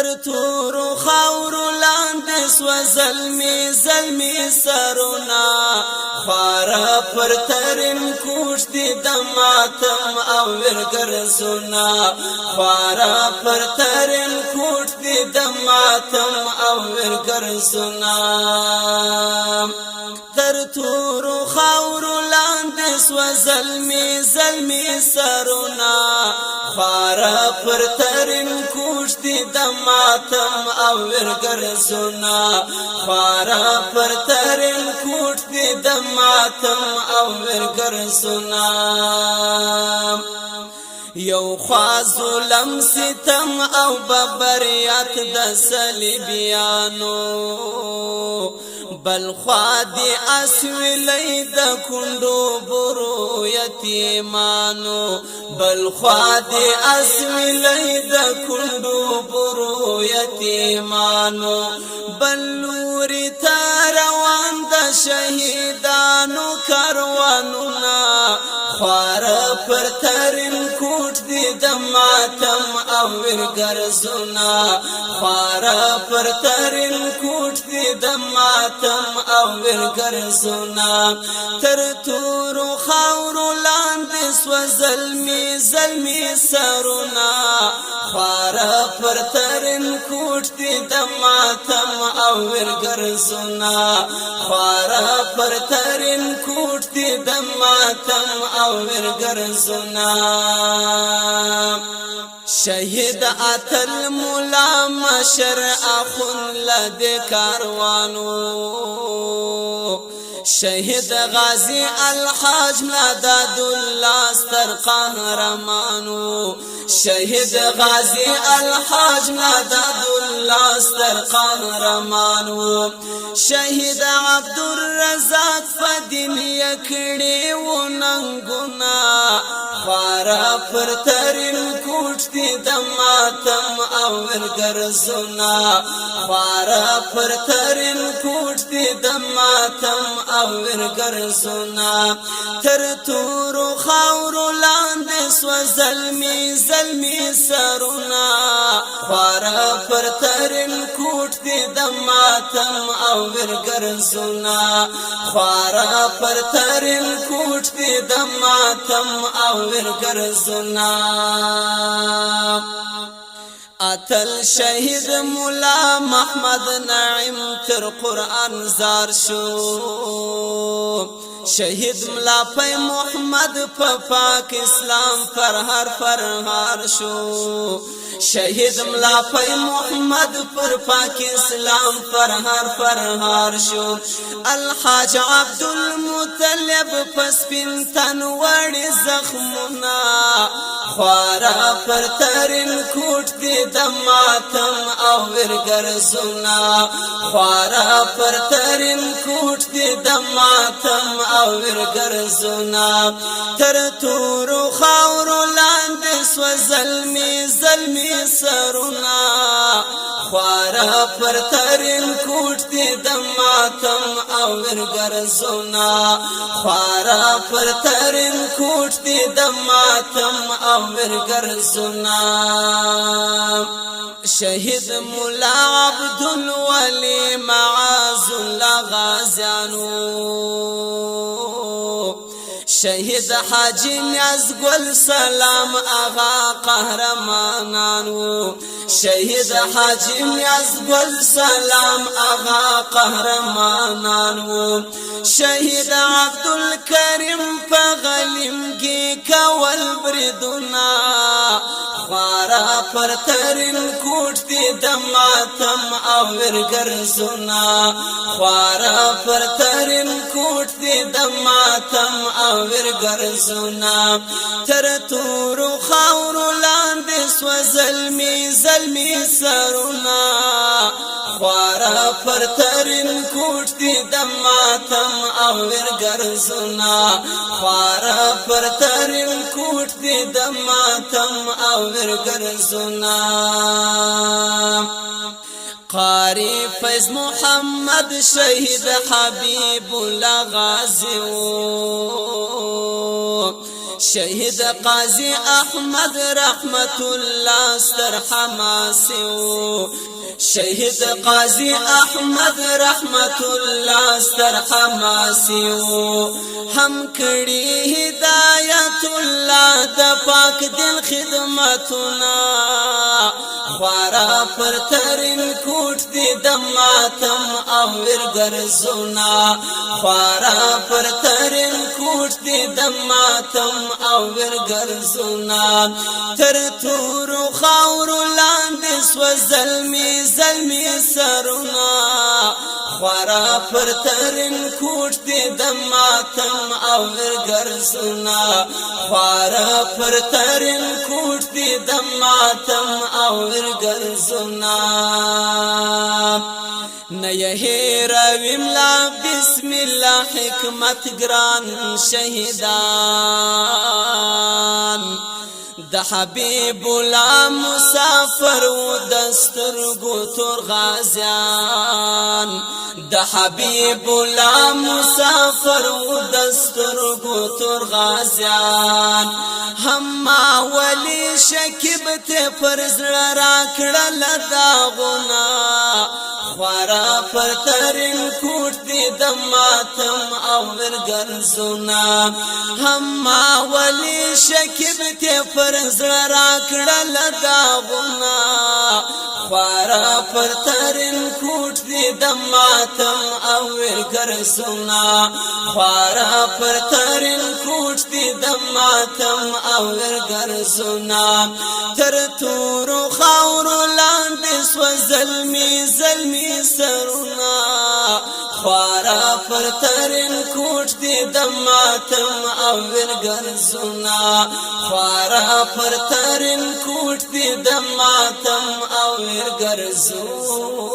تر تورو خاورو لاندې سوه زلمی سرونا خوارا پر ترین کوش دی د ماتم او ورګرزونا خوارا پر ترین کوش دی د ماتم او ورګرزونا تر تورو خاورو لاندې سوه زلمی سرونا خوارا پر ترین کوش دی د ماتم او ورګرزونا خوارا پر ترین کوش دی د ماتم او ورګرزونا یو خوا ظلم ستم او ببریات د صلیبیانو بل خوا دی اسویلی د کندو برو یتیمانو بل خوا دی اسویلی د کندو برو یتیمانو بل لوری تا روان د شهیدانو کاروانونا خوارا پر ترین کوټ دی د ماتم او ورګرزونا خوارا پر ترین کوټ دی د ماتم او ورګرزونا تر تورو خاورو لاندې سوه زلمی سرونا خوارا پر ترین کوټ دی د ماتم او ورګرزونا خوارا پر ترین کوټ دی د ماتم او ورګرزونا شهید اتل مولا مشر اخون لد کاروانو شهید غازی الحاج مدد الله ستر قهرمانو شهید غازی الحاج مدد الله ستر قهرمانو شهید عبدالرزاق فدین یکړي و ننګونا خوارا پر ترین کوټ دی د ماتم او ورګرزونا خوارا پر ترین کوټ دی د ماتم او ورګرزونا تر تورو خاورو لاندې سوه زلمی سرونا خوارا پر ترین کوټ دی د ماتم او ورګرزونا خوارا پر ترین کوټ دی د ماتم او ورګرزونا اتل شهید مولا محمد نعیم تر قرآن زار شو شهید ملا پای محمد په پاک اسلام فرهار شو شهید ملا پای محمد پر پاک اسلام فرهار شو الحاج عبدالمطلب پس پنتن وړي زخمنا خوارا پر ترین کوټ دی د ماتم او ورګرزونا خوارا پر ترین کوټ دی د ماتم او ورګرزونا تر تورو خاورو لاندې سوه زلمی سرونا خوارا پر ترین کوټ دی د ماتم او ورګرزونا خوارا پر ترین کوټ دی د ماتم او ورګرزونا شهید مولا عبدالولی معاذ الله غازیانو شهید حاجی نیاز گل سلام آغا قهرمانانو شهید حاجی نیاز گل سلام آغا قهرمانانو شهید عبدالکریم پا غلیمگی کول بردونا خوارا پر ترین کوټ دی د ماتم او ورګرزونا خوارا پر ترین کوټ دی د ماتم او ورګرزونا تر تورو خاورو لاندې سوه زلمی سرونا خوارا پر ترین کوټ دی د ماتم او ورګرزونا خوارا پر ترین کوټ دی د ماتم او ورګرزونا قاری فیض محمد شهید حبیب الله غازی شهید قاضی احمد رحمت الله ستر حماسیو شهید قاضی احمد رحمت الله ستر حماسیو هم کړي هدایت الله د پاک دل خدمتنا خوارا پر ترین کوټ دی د ماتم او ورګرزونا خوارا پر ترین کوټ دی د ماتم او ورګرزونا تر تور خاور لاندې سو زلمی زلمی سرنا خوارا پر ترین کوټ دی د ماتم او ورګرزونا خوارا پر ترین کوټ دی د ماتم او ورګرزونا نه هیرویم لا بسم الله حکمت ګران شهیدان د حبیب الله مسافر و دسترګو تور غازیان د حبیب الله مسافر و دسترګو تور غازیان هم ولی شکیب ته پر زړه راکړل داغونه خوارا پر ترین کوټ دی د ماتم او ورګرزونا هم ولی شکیب ته پر زړه راکړل داغونه خوارا پر ترین کوټ دی د ماتم او ورګرزونا خوارا پر ترین کوټ دی د ماتم او ورګرزونا تر تور خاور لاندې سو زلمی زلمی سرنا خوارا پر ترین کوټ دی د ماتم او ورګرزونا خوارا پر ترین کوټ دی د ماتم او ورګرزونا